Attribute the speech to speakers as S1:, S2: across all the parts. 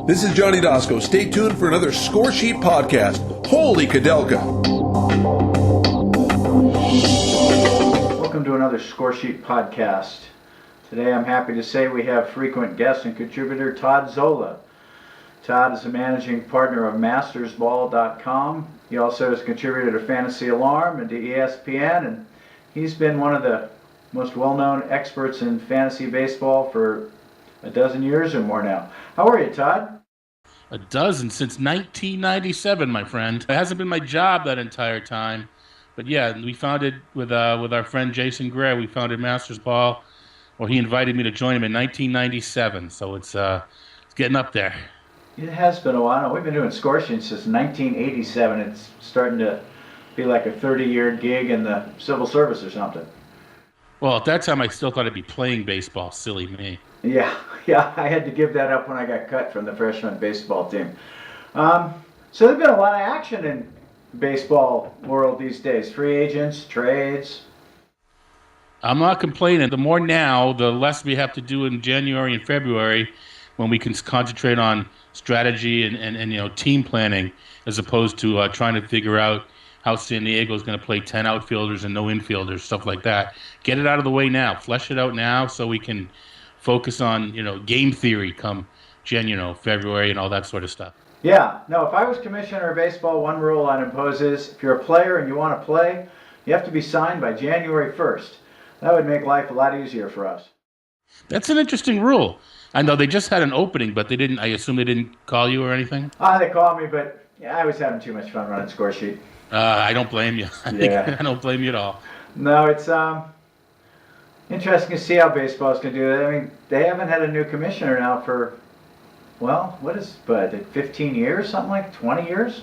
S1: This is Johnny Dosco. Stay tuned for another Score Sheet podcast. Holy Kadelka!
S2: Welcome to another Score Sheet podcast. Today I'm happy to say we have frequent guest and contributor Todd Zola. Todd is a managing partner of mastersball.com. He also has contributed to Fantasy Alarm and to ESPN, and he's been one of the most well-known experts in fantasy baseball for a dozen years or more now. How are you, Todd?
S3: A dozen since 1997, my friend. It hasn't been my job that entire time. But yeah, we founded with our friend Jason Gray. We founded Masters Ball. Well, he invited me to join him in 1997, so it's getting up there.
S2: It has been a while. We've been doing Score Sheet since 1987. It's starting to be like a 30-year gig in the civil service or something.
S3: Well, at that time, I still thought I'd be playing baseball. Silly me.
S2: Yeah, I had to give that up when I got cut from the freshman baseball team. So there's been a lot of action in baseball world these days. Free agents, trades.
S3: I'm not complaining. The more now, the less we have to do in January and February when we can concentrate on strategy and team planning as opposed to trying to figure out how San Diego is going to play 10 outfielders and no infielders, stuff like that. Get it out of the way now. Flesh it out now so we can focus on, game theory come January, February, and all that sort of stuff.
S2: Yeah. No, if I was commissioner of baseball, one rule I'd impose is if you're a player and you want to play, you have to be signed by January 1st. That would make life a lot easier for us.
S3: That's an interesting rule. I know they just had an opening, but I assume they didn't call you or anything?
S2: They called me, but I was having too much fun running Score Sheet.
S3: I don't blame you. I don't blame you at all.
S2: No, it's interesting to see how baseball is going to do that. I mean, they haven't had a new commissioner now for, 15 years, something like 20 years?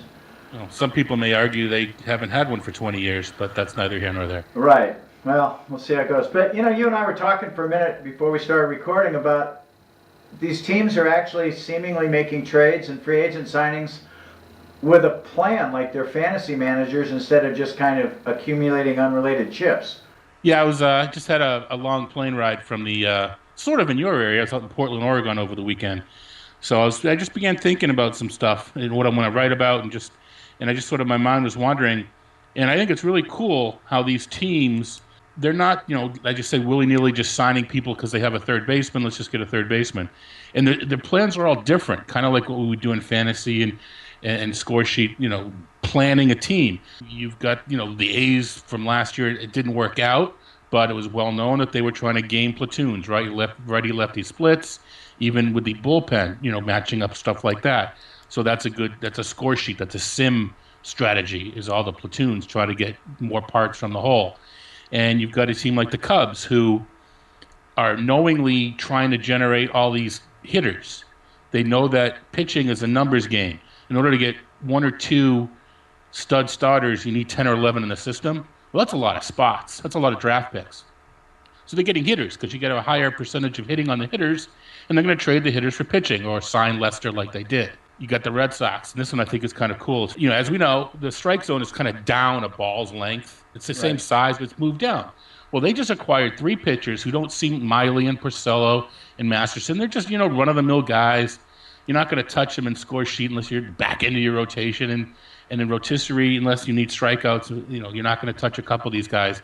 S3: Well, some people may argue they haven't had one for 20 years, but that's neither here nor there.
S2: Right. Well, we'll see how it goes. But, you and I were talking for a minute before we started recording about these teams are actually seemingly making trades and free agent signings with a plan, like they're fantasy managers, instead of just kind of accumulating unrelated chips.
S3: Yeah, I just had a long plane ride from the sort of in your area. I was out in Portland, Oregon over the weekend. So I just began thinking about some stuff and what I want to write about, and I just sort of, my mind was wandering. And I think it's really cool how these teams, they're not, I just say willy-nilly just signing people because they have a third baseman. Let's just get a third baseman. And their plans are all different, kind of like what we would do in fantasy and Score Sheet, planning a team. You've got, the A's from last year, it didn't work out, but it was well known that they were trying to game platoons, right? Righty-lefty splits, even with the bullpen, matching up stuff like that. So that's a Score Sheet, that's a sim strategy, is all the platoons try to get more parts from the whole. And you've got a team like the Cubs who are knowingly trying to generate all these hitters. They know that pitching is a numbers game. In order to get one or two stud starters, you need 10 or 11 in the system. Well, that's a lot of spots. That's a lot of draft picks. So they're getting hitters because you get a higher percentage of hitting on the hitters, and they're going to trade the hitters for pitching or sign Lester like they did. You got the Red Sox, and this one I think is kind of cool. As we know, the strike zone is kind of down a ball's length. It's the same size, but it's moved down. Well, they just acquired 3 pitchers who don't seem Miley and Porcello and Masterson. They're just, run-of-the-mill guys. You're not going to touch them in Score Sheet unless you're back into your rotation. And in rotisserie, unless you need strikeouts, you're not going to touch a couple of these guys.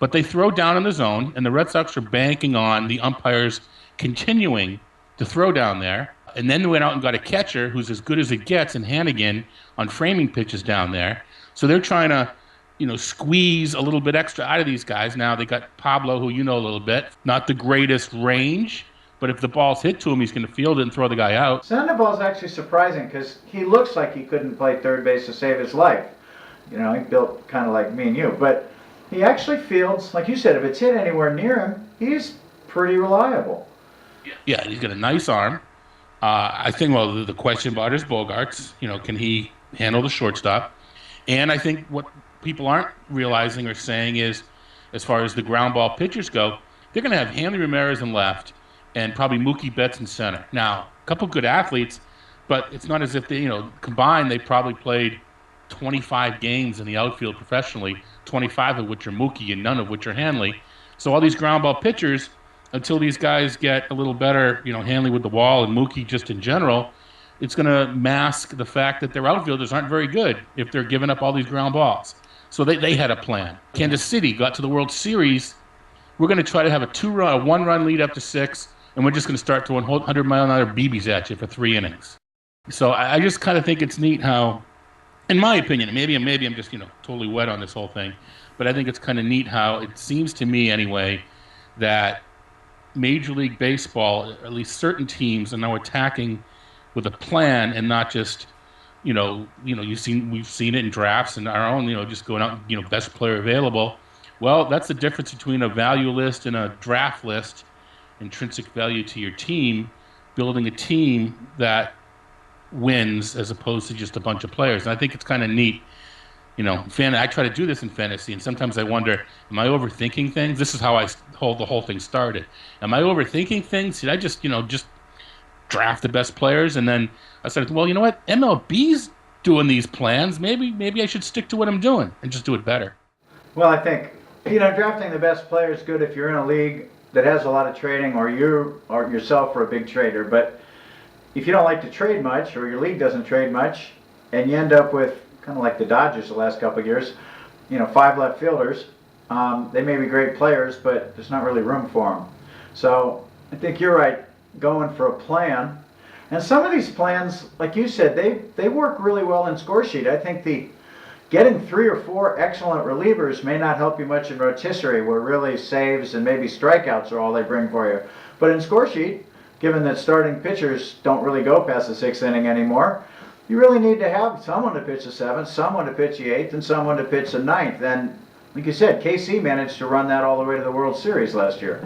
S3: But they throw down in the zone, and the Red Sox are banking on the umpires continuing to throw down there. And then they went out and got a catcher who's as good as it gets in Hannigan on framing pitches down there. So they're trying to, squeeze a little bit extra out of these guys. Now they got Pablo, who you know a little bit. Not the greatest range, but if the ball's hit to him, he's going to field it and throw the guy out.
S2: Sandoval's actually surprising because he looks like he couldn't play third base to save his life. He built kind of like me and you. But he actually fields, like you said, if it's hit anywhere near him, he's pretty reliable.
S3: Yeah, he's got a nice arm. I think, the question about is Bogarts. Can he handle the shortstop? And I think what people aren't realizing or saying is, as far as the ground ball pitchers go, they're going to have Hanley Ramirez in left and probably Mookie Betts in center. Now, a couple good athletes, but it's not as if they, combined, they probably played 25 games in the outfield professionally, 25 of which are Mookie and none of which are Hanley. So all these ground ball pitchers until these guys get a little better, Hanley with the wall and Mookie just in general, it's going to mask the fact that their outfielders aren't very good if they're giving up all these ground balls. So they had a plan. Kansas City got to the World Series. We're going to try to have a one-run lead up to 6, and we're just going to start throwing 100-mile-an-hour BBs at you for 3 innings. So I just kind of think it's neat how, in my opinion, maybe I'm just totally wet on this whole thing, but I think it's kind of neat how it seems to me anyway that Major League Baseball, or at least certain teams, are now attacking with a plan and not just we've seen it in drafts and our own just going out best player available. Well, that's the difference between a value list and a draft list. Intrinsic value to your team, building a team that wins as opposed to just a bunch of players. And I think it's kind of neat. I try to do this in fantasy, and sometimes I wonder, am I overthinking things? This is how the whole thing started. Am I overthinking things? Did I just draft the best players? And then I said, well, you know what? MLB's doing these plans. Maybe I should stick to what I'm doing and just do it better.
S2: Well, I think, drafting the best player is good if you're in a league that has a lot of trading, or you or yourself are a big trader. But if you don't like to trade much, or your league doesn't trade much, and you end up with kind of like the Dodgers the last couple of years, 5 left fielders, they may be great players, but there's not really room for them. So I think you're right, going for a plan. And some of these plans, like you said, they work really well in score sheet. I think getting 3 or 4 excellent relievers may not help you much in rotisserie, where really saves and maybe strikeouts are all they bring for you. But in score sheet, given that starting pitchers don't really go past the 6th inning anymore, you really need to have someone to pitch the 7th, someone to pitch the 8th, and someone to pitch the 9th. And like you said, KC managed to run that all the way to the World Series last year.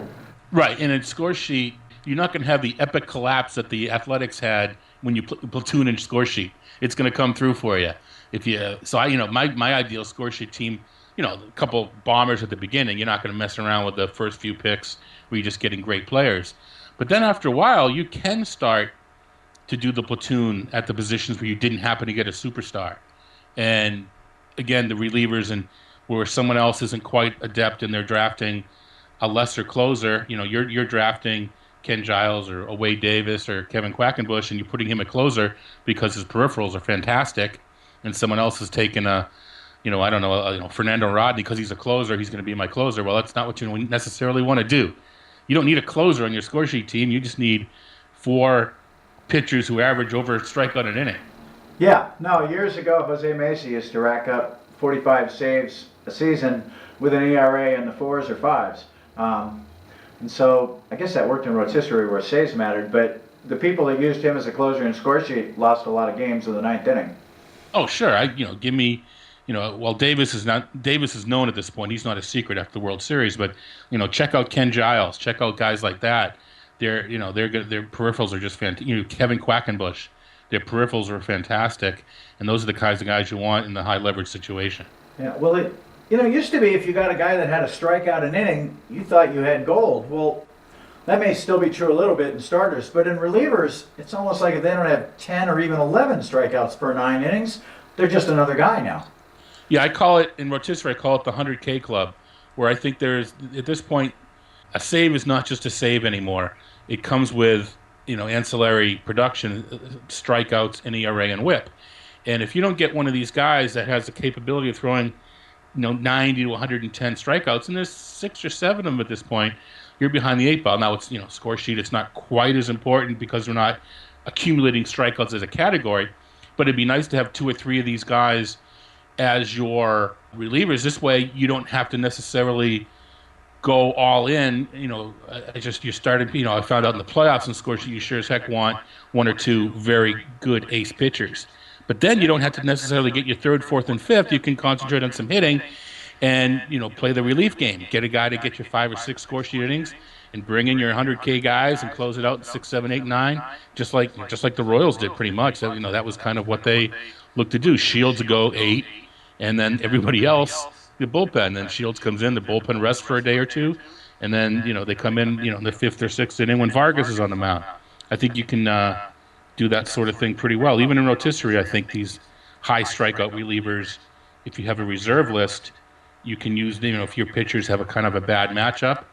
S3: Right, and in score sheet, you're not going to have the epic collapse that the Athletics had when you platoon in score sheet. It's going to come through for you. My ideal score sheet team, a couple bombers at the beginning. You're not going to mess around with the first few picks where you're just getting great players. But then after a while, you can start to do the platoon at the positions where you didn't happen to get a superstar. And again, the relievers and where someone else isn't quite adept and they're drafting a lesser closer, you're drafting Ken Giles or Wade Davis or Kevin Quackenbush, and you're putting him at closer because his peripherals are fantastic, and someone else is taking Fernando Rodney because he's a closer, he's going to be my closer. Well, that's not what you necessarily want to do. You don't need a closer on your score sheet team. You just need 4 pitchers who average over a strikeout an inning.
S2: Yeah, no, years ago, Jose Macy used to rack up 45 saves a season with an ERA in the 4s or 5s. And so I guess that worked in rotisserie where saves mattered, but the people that used him as a closer in score sheet lost a lot of games in the 9th inning.
S3: Oh, sure. Give me, Davis is known at this point. He's not a secret after the World Series, but, check out Ken Giles, check out guys like that. Their peripherals are just fantastic. Kevin Quackenbush, their peripherals are fantastic, and those are the kinds of guys you want in the high leverage situation.
S2: Yeah, well, it used to be if you got a guy that had a strikeout an inning, you thought you had gold. Well, that may still be true a little bit in starters, but in relievers, it's almost like if they don't have 10 or even 11 strikeouts per 9 innings, they're just another guy now.
S3: Yeah, I call it, in rotisserie, I call it the 100K club, where I think there's, at this point, a save is not just a save anymore. It comes with, ancillary production, strikeouts, and ERA and whip. And if you don't get one of these guys that has the capability of throwing 90 to 110 strikeouts, and there's 6 or 7 of them at this point, you're behind the 8 ball. Now it's, score sheet, it's not quite as important because we're not accumulating strikeouts as a category, but it'd be nice to have 2 or 3 of these guys as your relievers. This way you don't have to necessarily go all in. You started, I found out in the playoffs in score sheet, you sure as heck want 1 or 2 very good ace pitchers. But then you don't have to necessarily get your 3rd, 4th, and 5th. You can concentrate on some hitting and, play the relief game. Get a guy to get your 5 or 6 score sheet innings and bring in your 100K guys and close it out in 6, 7, 8, 9, just like the Royals did pretty much. That was kind of what they looked to do. Shields would go 8, and then everybody else, the bullpen. Then Shields comes in, the bullpen rests for a day or 2, and then, they come in, in the 5th or 6th inning when Vargas is on the mound. I think you can do that sort of thing pretty well. Even in rotisserie, I think these high strikeout relievers, if you have a reserve list, you can use, if your pitchers have a kind of a bad matchup,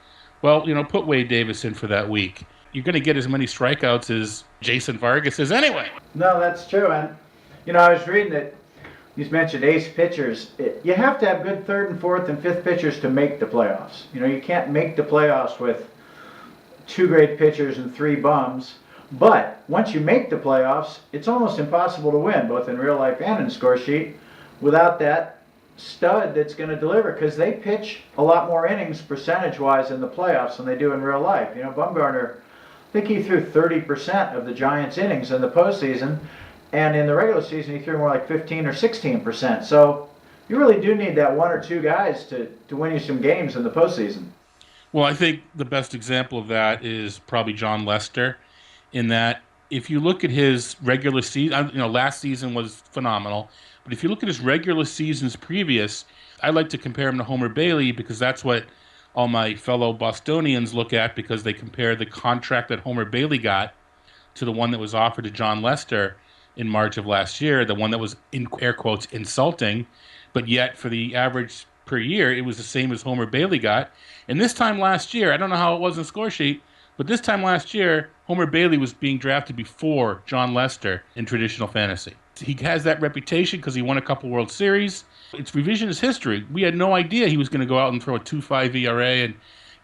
S3: Well, put Wade Davis in for that week. You're going to get as many strikeouts as Jason Vargas is anyway.
S2: No, that's true. And, I was reading that you mentioned ace pitchers. You have to have good third and fourth and fifth pitchers to make the playoffs. You can't make the playoffs with two great pitchers and three bums. But once you make the playoffs, it's almost impossible to win, both in real life and in score sheet, without that stud that's going to deliver, because they pitch a lot more innings percentage-wise in the playoffs than they do in real life. Bumgarner, I think he threw 30% of the Giants' innings in the postseason, and in the regular season he threw more like 15 or 16%. So you really do need that one or two guys to win you some games in the postseason.
S3: Well, I think the best example of that is probably John Lester, in that if you look at his regular season, last season was phenomenal, but if you look at his regular seasons previous, I like to compare him to Homer Bailey, because that's what all my fellow Bostonians look at, because they compare the contract that Homer Bailey got to the one that was offered to John Lester in March of last year, the one that was, in air quotes, insulting, but yet for the average per year, it was the same as Homer Bailey got. And this time last year, I don't know how it was in score sheet, but this time last year, Homer Bailey was being drafted before John Lester in traditional fantasy. He has that reputation because he won a couple World Series. It's revisionist history. We had no idea he was going to go out and throw a 2.5 ERA and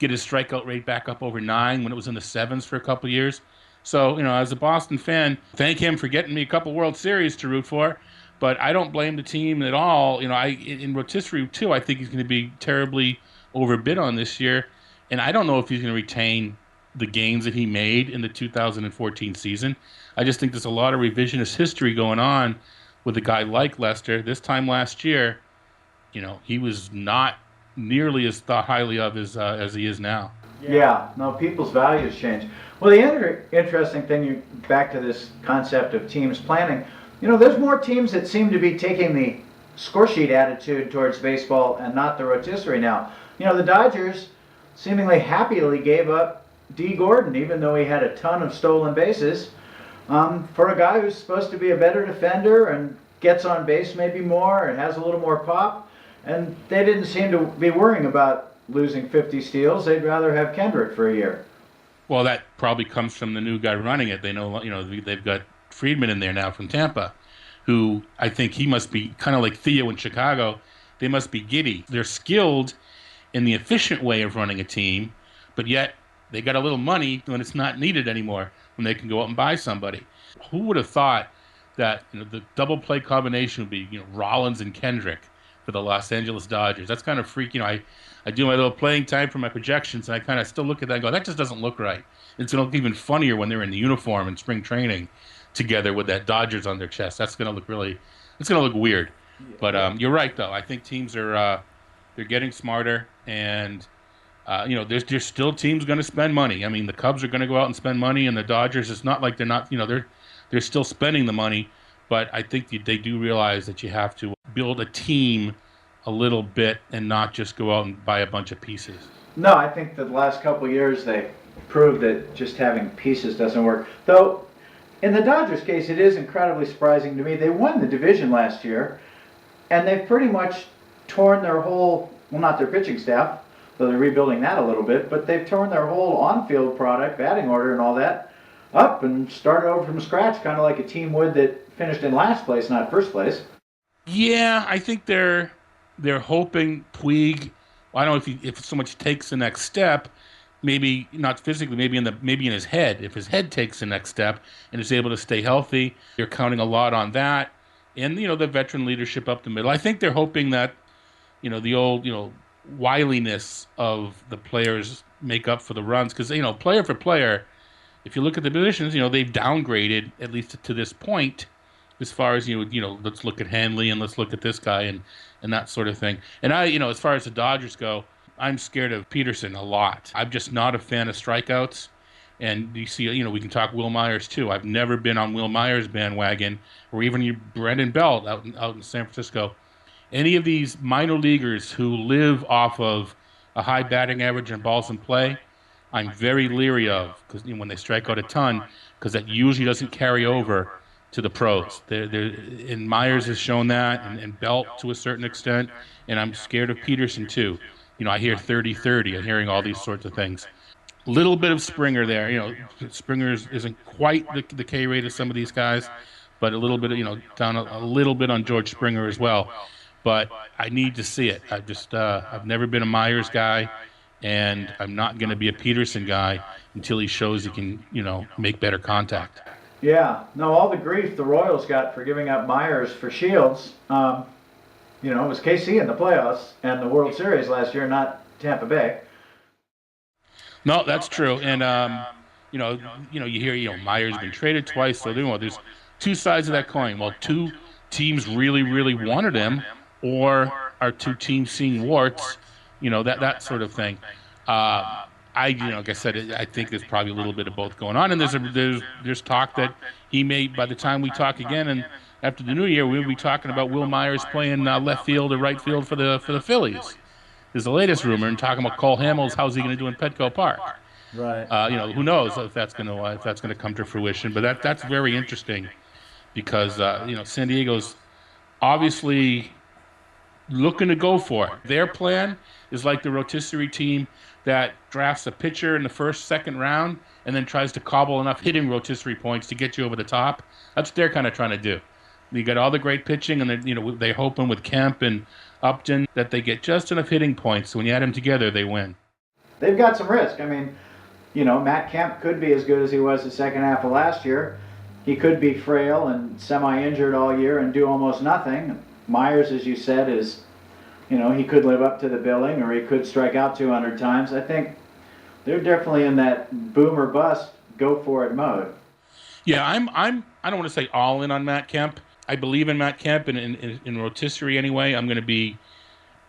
S3: get his strikeout rate back up over 9 when it was in the 7s for a couple of years. So, as a Boston fan, thank him for getting me a couple World Series to root for. But I don't blame the team at all. In rotisserie, too, I think he's going to be terribly overbid on this year. And I don't know if he's going to retain the gains that he made in the 2014 season. I just think there's a lot of revisionist history going on with a guy like Lester. This time last year, he was not nearly as thought highly of as he is now.
S2: Yeah, no, people's values change. Well, the other interesting thing, back to this concept of teams planning, there's more teams that seem to be taking the score sheet attitude towards baseball and not the rotisserie now. The Dodgers seemingly happily gave up D. Gordon, even though he had a ton of stolen bases, for a guy who's supposed to be a better defender and gets on base maybe more and has a little more pop. And they didn't seem to be worrying about losing 50 steals. They'd rather have Kendrick for a year.
S3: Well, that probably comes from the new guy running it. They know, they've got Friedman in there now from Tampa, who I think he must be kind of like Theo in Chicago. They must be giddy. They're skilled in the efficient way of running a team, but yet they got a little money when it's not needed anymore, when they can go out and buy somebody. Who would have thought that the double play combination would be Rollins and Kendrick for the Los Angeles Dodgers? That's kind of freaky. I do my little playing time for my projections, and I kind of still look at that and go, that just doesn't look right. It's going to look even funnier when they're in the uniform in spring training together with that Dodgers on their chest. That's going to look it's going to look weird. But you're right, though. I think teams are they're getting smarter, and there's still teams going to spend money. I mean, the Cubs are going to go out and spend money, and the Dodgers, it's not like they're not, they're still spending the money. But I think they do realize that you have to build a team a little bit and not just go out and buy a bunch of pieces.
S2: No, I think that the last couple of years they proved that just having pieces doesn't work. Though, in the Dodgers case, it is incredibly surprising to me. They won the division last year, and they've pretty much torn their whole, well, not their pitching staff, though they're rebuilding that a little bit, but they've torn their whole on-field product, batting order and all that, up and started over from scratch, kind of like a team would that finished in last place, not first place.
S3: Yeah, I think they're hoping Puig, I don't know if so much takes the next step, maybe not physically, maybe in his head. If his head takes the next step and is able to stay healthy, they're counting a lot on that. And the veteran leadership up the middle. I think they're hoping that the old wiliness of the players make up for the runs, because player for player, if you look at the positions, they've downgraded at least to this point, as far as let's look at Hanley and let's look at this guy and that sort of thing. And I as far as the Dodgers go, I'm scared of Peterson a lot. I'm just not a fan of strikeouts. And you see, we can talk Will Myers too. I've never been on Will Myers' bandwagon, or even Brendan Belt out in San Francisco. Any of these minor leaguers who live off of a high batting average and balls in play, I'm very leery of, because when they strike out a ton, because that usually doesn't carry over to the pros. And Myers has shown that, and Belt to a certain extent, and I'm scared of Peterson too. I hear 30-30. I'm hearing all these sorts of things. Little bit of Springer there. Springer isn't quite the K rate of some of these guys, but a little bit, down a little bit on George Springer as well. But I need to see it. I've never been a Myers guy, and I'm not going to be a Peterson guy until he shows he can, make better contact.
S2: Yeah, no, all the grief the Royals got for giving up Myers for Shields, it was KC in the playoffs and the World Series last year, not Tampa Bay.
S3: No, that's true. And you hear Myers been traded twice, so there's two sides of that coin. Well, two teams really, really wanted him, or are two teams seeing warts? That sort of thing. Like I said, I think there's probably a little bit of both going on, and there's talk that he may, by the time we talk again, and after the new year, we'll be talking about Will Myers playing left field or right field for the Phillies. Is the latest rumor, and talking about Cole Hamels, how's he going to do in Petco Park?
S2: Right.
S3: Who knows if that's going to come to fruition? But that's very interesting because San Diego's obviously looking to go for it. Their plan is like the rotisserie team that drafts a pitcher in the first, second round and then tries to cobble enough hitting rotisserie points to get you over the top. That's what they're kind of trying to do. You got all the great pitching, and they're hoping with Kemp and Upton that they get just enough hitting points. So when you add them together, they win.
S2: They've got some risk. I mean, Matt Kemp could be as good as he was the second half of last year. He could be frail and semi-injured all year and do almost nothing. Myers, as you said, is, he could live up to the billing, or he could strike out 200 times. I think they're definitely in that boom or bust, go for it mode.
S3: Yeah, I don't want to say all in on Matt Kemp. I believe in Matt Kemp, and in rotisserie anyway. I'm going to be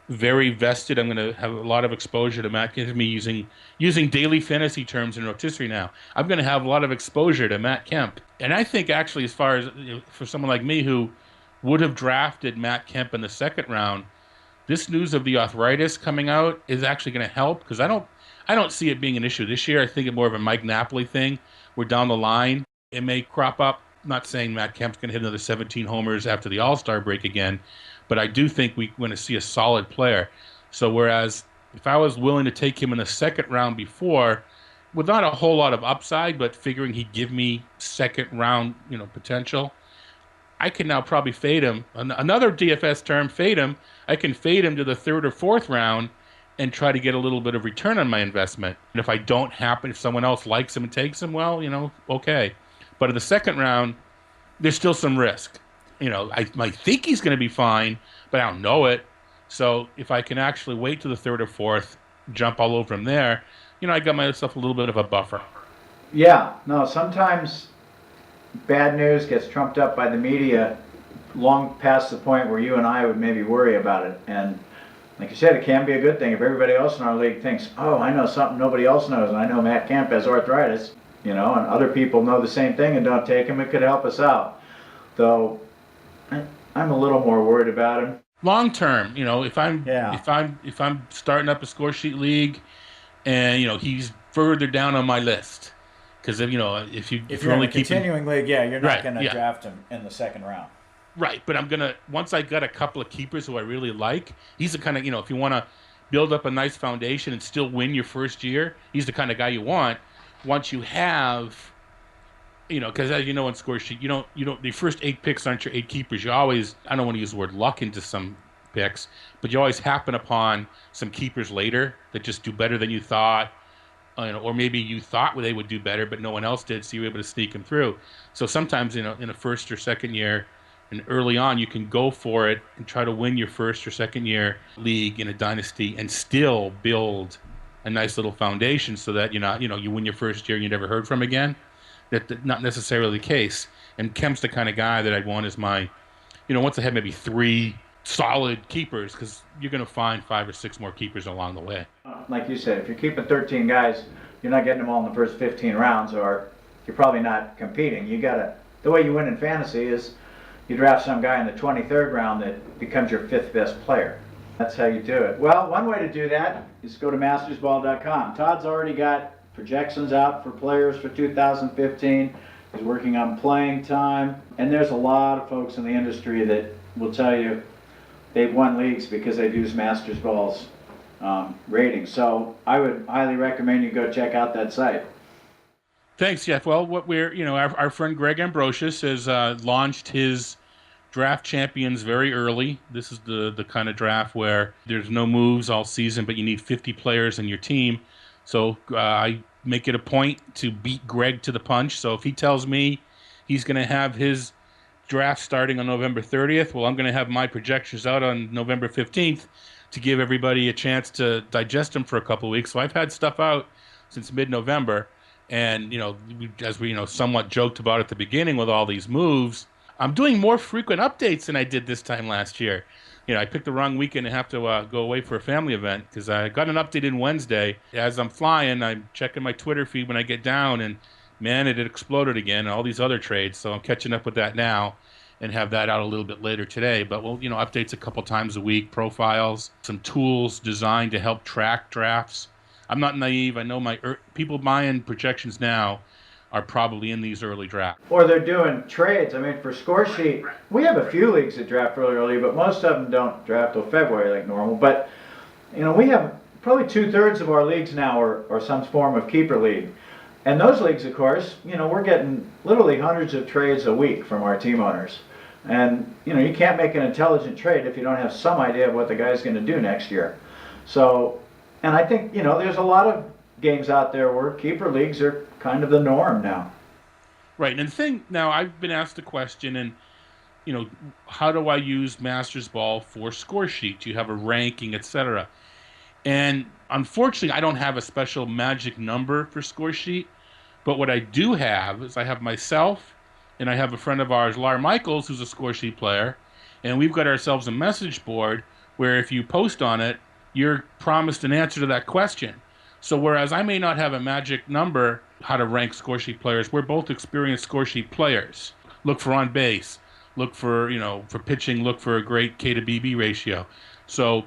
S3: very vested. I'm going to have a lot of exposure to Matt Kemp. Me using daily fantasy terms in rotisserie now. I'm going to have a lot of exposure to Matt Kemp. And I think actually, as far as for someone like me who would have drafted Matt Kemp in the second round, this news of the arthritis coming out is actually going to help, because I don't see it being an issue this year. I think it's more of a Mike Napoli thing. We're down the line. It may crop up. I'm not saying Matt Kemp's going to hit another 17 homers after the All-Star break again, but I do think we're going to see a solid player. So whereas if I was willing to take him in the second round before, with not a whole lot of upside, but figuring he'd give me second round, potential, I can now probably fade him. Another DFS term, fade him. I can fade him to the third or fourth round and try to get a little bit of return on my investment. And if someone else likes him and takes him, well, okay. But in the second round, there's still some risk. I might think he's going to be fine, but I don't know it. So if I can actually wait to the third or fourth, jump all over him there, I got myself a little bit of a buffer.
S2: Yeah, no, sometimes bad news gets trumped up by the media long past the point where you and I would maybe worry about it. And like you said, it can be a good thing if everybody else in our league thinks, oh, I know something nobody else knows, and I know Matt Kemp has arthritis, and other people know the same thing and don't take him. It could help us out. Though I'm a little more worried about him.
S3: Long term, if I'm starting up a score sheet league, and he's further down on my list, because if you're only
S2: in a continuing league, you're not going to draft him in the second round.
S3: Right, but once I got a couple of keepers who I really like, he's the kind of, if you want to build up a nice foundation and still win your first year, he's the kind of guy you want. Once you have, because as you know in score sheet, you don't, the first 8 picks aren't your 8 keepers. You always, I don't want to use the word luck into some picks, but you always happen upon some keepers later that just do better than you thought, or maybe you thought they would do better, but no one else did, so you were able to sneak them through. So sometimes, in a first or second year, and early on, you can go for it and try to win your first or second year league in a dynasty and still build a nice little foundation so that you win your first year and you never heard from again. That's not necessarily the case. And Kemp's the kind of guy that I'd want as my, once I have maybe 3 solid keepers, because you're going to find 5 or 6 more keepers along the way.
S2: Like you said, if you're keeping 13 guys, you're not getting them all in the first 15 rounds, or you're probably not competing. The way you win in fantasy is you draft some guy in the 23rd round that becomes your 5th best player. That's how you do it. Well, one way to do that is go to mastersball.com. Todd's already got projections out for players for 2015. He's working on playing time. And there's a lot of folks in the industry that will tell you they've won leagues because they've used Masters Ball's rating. So I would highly recommend you go check out that site.
S3: Thanks, Jeff. Well, what we're, our friend Greg Ambrosius has launched his draft champions very early. This is the kind of draft where there's no moves all season, but you need 50 players in your team. So I make it a point to beat Greg to the punch. So if he tells me he's going to have his draft starting on November 30th, well, I'm going to have my projections out on November 15th to give everybody a chance to digest them for a couple of weeks. So I've had stuff out since mid-November. And, as we, somewhat joked about at the beginning with all these moves, I'm doing more frequent updates than I did this time last year. I picked the wrong weekend and have to go away for a family event because I got an update in Wednesday. As I'm flying, I'm checking my Twitter feed when I get down, and, man, it had exploded again, and all these other trades. So I'm catching up with that now and have that out a little bit later today. But we'll, updates a couple times a week, profiles, some tools designed to help track drafts. I'm not naive. I know people buying projections now are probably in these early drafts.
S2: Or they're doing trades. I mean, for score sheet, we have a few leagues that draft really early, but most of them don't draft till February like normal. But, we have probably 2/3 of our leagues now are some form of keeper league. And those leagues, of course, we're getting literally hundreds of trades a week from our team owners. And, you can't make an intelligent trade if you don't have some idea of what the guy's going to do next year. So, and I think, there's a lot of games out there where keeper leagues are kind of the norm now.
S3: Right. And the thing now, I've been asked a question, and, how do I use Masters Ball for score sheet? Do you have a ranking, etc.? And unfortunately, I don't have a special magic number for score sheet. But what I do have is I have myself, and I have a friend of ours, Lar Michaels, who's a score sheet player, and we've got ourselves a message board where if you post on it, you're promised an answer to that question. So whereas I may not have a magic number how to rank score sheet players, we're both experienced score sheet players. Look for on base, look for, for pitching, look for a great K to BB ratio. So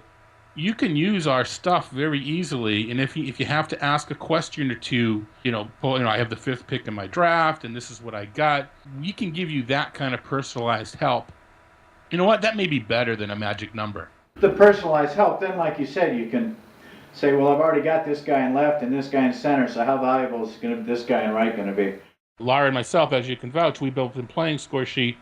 S3: you can use our stuff very easily, and if you have to ask a question or two, I have the 5th pick in my draft, and this is what I got, we can give you that kind of personalized help. You know what? That may be better than a magic number.
S2: The personalized help, then like you said, you can say, well, I've already got this guy in left and this guy in center, so how valuable is this guy in right going to be?
S3: Lara and myself, as you can vouch, we've both been playing score sheet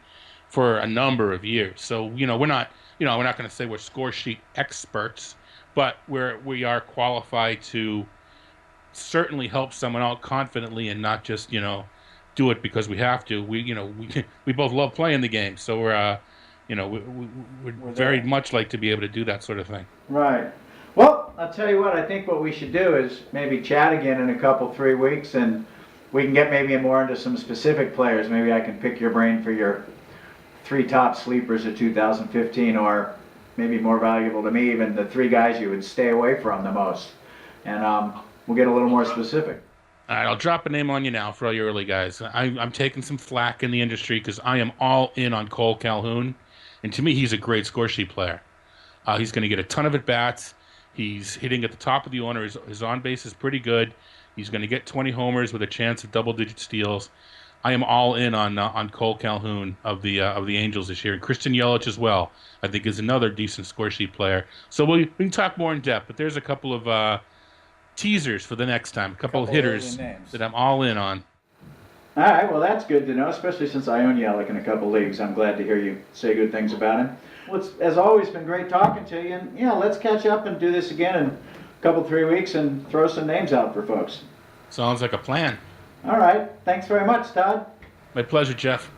S3: for a number of years. So, we're not going to say we're score sheet experts, but we are qualified to certainly help someone out confidently and not just, do it because we have to. We both love playing the game, so we're very much like to be able to do that sort of thing.
S2: Right. Well, I'll tell you what, I think what we should do is maybe chat again in a couple, 3 weeks, and we can get maybe more into some specific players. Maybe I can pick your brain for your 3 top sleepers of 2015, or maybe more valuable to me, even the 3 guys you would stay away from the most. And we'll get a little more specific.
S3: All right, I'll drop a name on you now for all your early guys. I'm taking some flack in the industry because I am all in on Cole Calhoun. And to me, he's a great score sheet player. He's going to get a ton of at-bats. He's hitting at the top of the order. His on-base is pretty good. He's going to get 20 homers with a chance of double-digit steals. I am all in on Cole Calhoun of the Angels this year. And Christian Yelich as well, I think, is another decent score sheet player. So we can talk more in depth, but there's a couple of teasers for the next time, a couple of hitters that I'm all in on.
S2: All right, well, that's good to know, especially since I own Yelich in a couple leagues. I'm glad to hear you say good things about him. Well, it's, as always, been great talking to you. And, let's catch up and do this again in a couple, 3 weeks and throw some names out for folks.
S3: Sounds like a plan.
S2: All right. Thanks very much, Todd.
S3: My pleasure, Jeff.